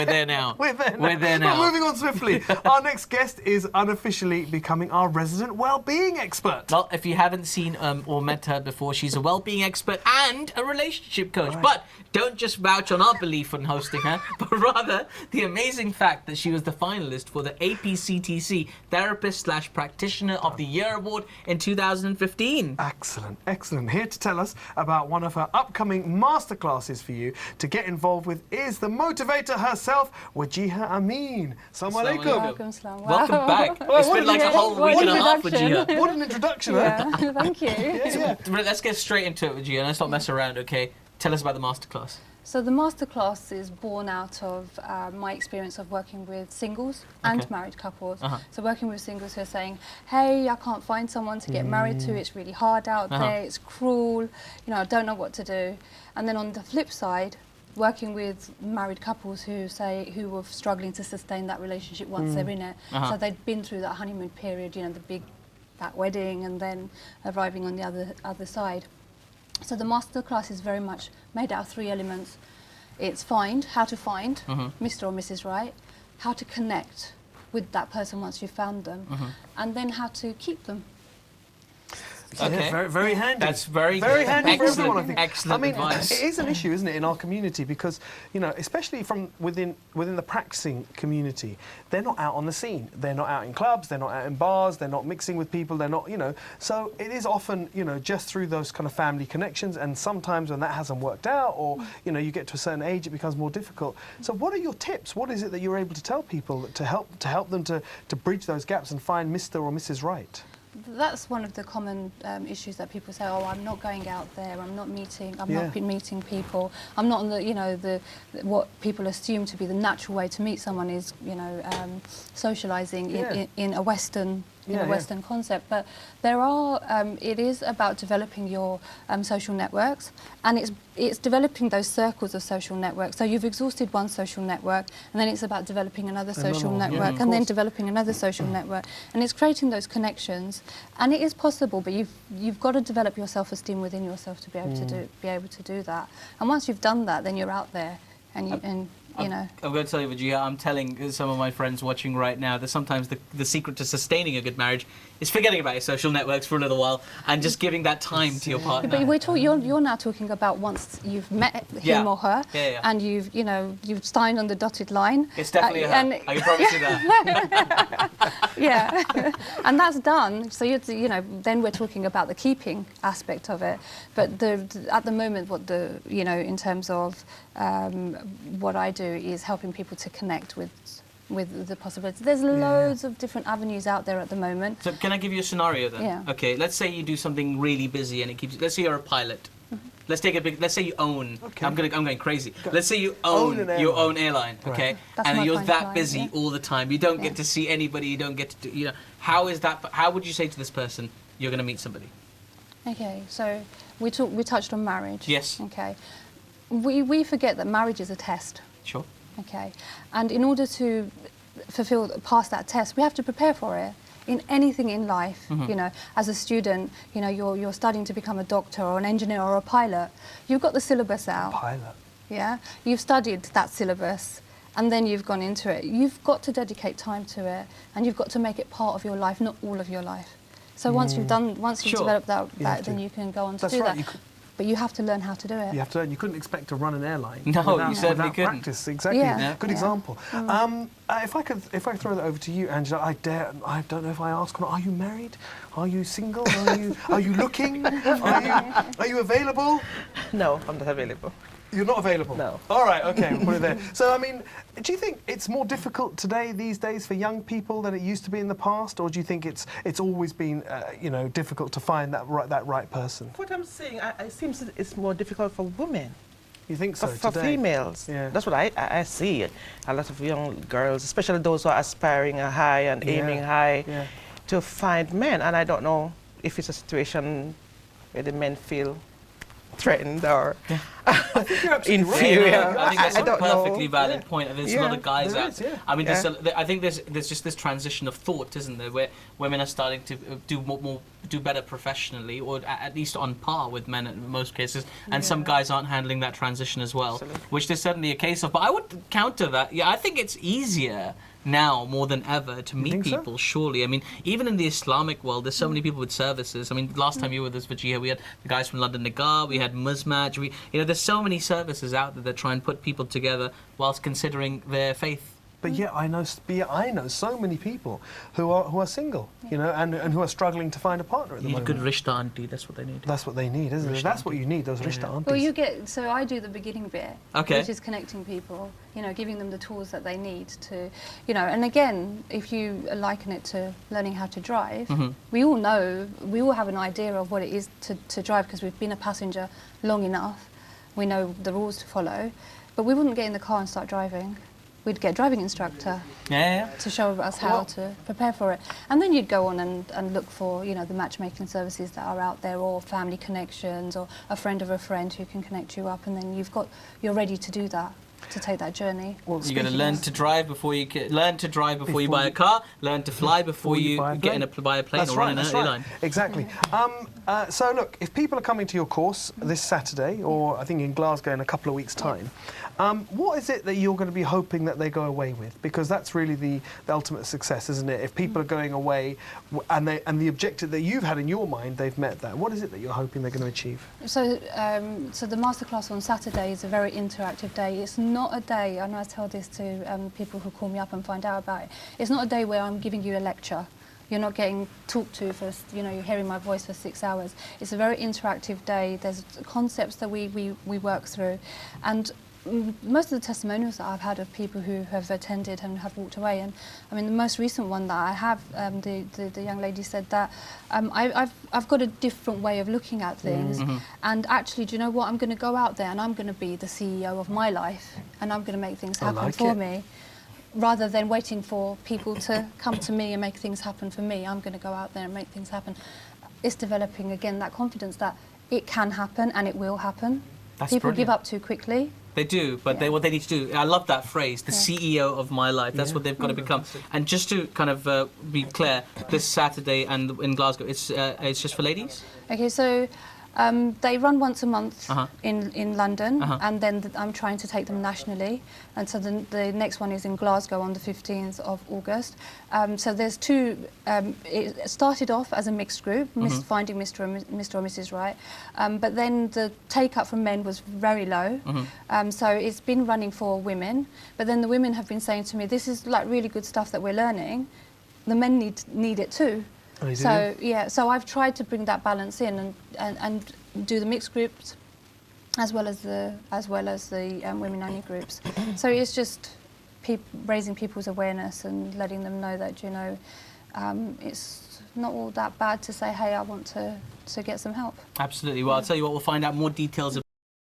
We're there now. We're there now. We're there now. Well, moving on swiftly. Our next guest is unofficially becoming our resident well-being expert. Well, if you haven't seen or met her before, she's a well-being expert and a relationship coach. Right. But don't just vouch on our belief in hosting her, but rather the amazing fact that she was the finalist for the APCTC Therapist/Practitioner of the Year Award in 2015. Excellent, excellent. Here to tell us about one of her upcoming masterclasses for you to get involved with is the motivator herself, Wajeeha Amin. Assalamu alaikum. Welcome, Welcome back. It's been like a whole week and a half, Wajeeha. What an introduction, huh? Yeah, thank you. Yeah. Let's get straight into it, Wajeeha. Let's not mess around, okay? Tell us about the masterclass. So the masterclass is born out of my experience of working with singles and married couples. So working with singles who are saying, hey, I can't find someone to get married to, it's really hard out there, it's cruel, you know, I don't know what to do. And then on the flip side, working with married couples who were struggling to sustain that relationship once they're in it. So they'd been through that honeymoon period, you know, that wedding, and then arriving on the other side. So the masterclass is very much made out of 3 elements. It's how to find Mr. or Mrs. Right, how to connect with that person once you've found them, and then how to keep them. Okay. Yeah, very handy. That's very handy for everyone, I think. Excellent advice. It is an issue, isn't it, in our community, because, you know, especially from within the practicing community, they're not out on the scene. They're not out in clubs, they're not out in bars, they're not mixing with people, they're not, you know, so it is often, you know, just through those kind of family connections, and sometimes when that hasn't worked out, or, you know, you get to a certain age, it becomes more difficult. So what are your tips? What is it that you're able to tell people to help them to bridge those gaps and find Mr. or Mrs. Right? That's one of the common issues that people say, oh, I'm not going out there, I'm not meeting people, I'm not on the, you know, what people assume to be the natural way to meet someone is, you know, socialising in a Western Western concept. But there are, it is about developing your social networks, and it's developing those circles of social networks. So you've exhausted one social network, and then it's about developing another social network, and then developing another social network, and it's creating those connections. And it is possible, but you've got to develop your self-esteem within yourself to be able to do that. And once you've done that, then you're out there, and you know. I'm going to tell you, Wajeeha, I'm telling some of my friends watching right now that sometimes the secret to sustaining a good marriage is forgetting about your social networks for a little while and just giving that time to your partner. But you're now talking about once you've met him or her, and you've signed on the dotted line. It's definitely a her. I can promise you that. Yeah, and that's done. So you know, then we're talking about the keeping aspect of it. But at the moment, in terms of what I do is helping people to connect with the possibilities. There's loads of different avenues out there at the moment. So can I give you a scenario then? Yeah. Okay, let's say you do something really busy and it keeps. Let's say you're a pilot. Let's take a big. Let's say you own. Okay. I'm going crazy. Let's say you own your own airline. Okay, and you're that busy all the time. You don't get to see anybody. You don't get to do. You know, how is that? How would you say to this person, you're going to meet somebody? Okay, so we touched on marriage. Yes. Okay, we forget that marriage is a test. Sure. Okay, and in order to pass that test, we have to prepare for it. In anything in life, you know, as a student, you know, you're studying to become a doctor or an engineer or a pilot. You've got the syllabus out. Pilot. Yeah, you've studied that syllabus, and then you've gone into it. You've got to dedicate time to it, and you've got to make it part of your life, not all of your life. So once you've developed that, then you can go on to do that. But you have to learn how to do it. You have to learn. You couldn't expect to run an airline. No, you certainly without couldn't. Practice, exactly. Yeah. Good example. If I could throw that over to you, Angela, I don't know if I ask or not. Are you married? Are you single? Are you looking? Are you available? No, I'm not available. You're not available? No. All right, okay, we'll put it there. So, I mean, do you think it's more difficult these days for young people than it used to be in the past, or do you think it's always been, difficult to find that right person? What I'm saying, it seems it's more difficult for women. You think so? For females. Yeah. That's what I see. A lot of young girls, especially those who are aspiring high and aiming high, to find men. And I don't know if it's a situation where the men feel threatened or inferior. I think that's I a don't perfectly know. valid point. There's a lot of guys there out is, there. yeah. I mean, Yeah. I think there's just this transition of thought, isn't there, where women are starting to do better professionally, or at least on par with men in most cases, and some guys aren't handling that transition as well, Absolutely. which there's certainly a case of. But I would counter that. Yeah, I think it's easier now more than ever to meet think so? people, surely. I mean, even in the Islamic world, there's so many people with services. I mean, last time you were with us, Wajeeha, we had the guys from London Nagar, we had Muzmaj, there's so many services out there that try and put people together whilst considering their faith. But yet I know so many people who are single, and who are struggling to find a partner at the You need a moment. good rishta auntie, that's what they need. That's what they need, isn't it? That's what you need, those rishta aunties. Well, so I do the beginning bit, Okay. which is connecting people, giving them the tools that they need to, and again, if you liken it to learning how to drive, we all have an idea of what it is to drive because we've been a passenger long enough, we know the rules to follow, but we wouldn't get in the car and start driving. We'd get a driving instructor to show us how to prepare for it. And then you'd go on and look for, the matchmaking services that are out there, or family connections, or a friend of a friend who can connect you up, and then you're ready to do that, to take that journey. Well, You're going to learn to drive before you buy a car, learn to fly before you buy a plane That's or right, run an that's airline. right. Exactly. So look, if people are coming to your course this Saturday, or I think in Glasgow in a couple of weeks' time, what is it that you're going to be hoping that they go away with? Because that's really the ultimate success, isn't it? If people are going away and the objective that you've had in your mind, they've met that. What is it that you're hoping they're going to achieve? So the masterclass on Saturday is a very interactive day. It's not a day, I know I tell this to people who call me up and find out about it, it's not a day where I'm giving you a lecture. You're not getting talked to for, you're hearing my voice for 6 hours. It's a very interactive day. There's concepts that we work through. And most of the testimonials that I've had of people who have attended and have walked away, and I mean the most recent one that I have, the young lady said that I've got a different way of looking at things, and actually, do you know what? I'm going to go out there and I'm going to be the CEO of my life, and I'm going to make things happen for me. Rather than waiting for people to come to me and make things happen for me, I'm going to go out there and make things happen. It's developing, again, that confidence that it can happen and it will happen. That's people brilliant. give up too quickly. They do, but what they need to do, I love that phrase, the CEO of my life, that's what they've got to become. And just to kind of be clear, this Saturday and in Glasgow, it's just for ladies? Okay, so they run once a month in London, and then I'm trying to take them nationally. And so the next one is in Glasgow on the 15th of August. So there's two, it started off as a mixed group, finding Mr. or Mrs. Right, but then the take-up from men was very low. So it's been running for women, but then the women have been saying to me, this is like really good stuff that we're learning. The men need it too. So yeah, so I've tried to bring that balance in and do the mixed groups as well as the women only groups. So it's just raising people's awareness and letting them know that it's not all that bad to say, hey, I want to get some help. Absolutely. Well, I'll tell you what, we'll find out more details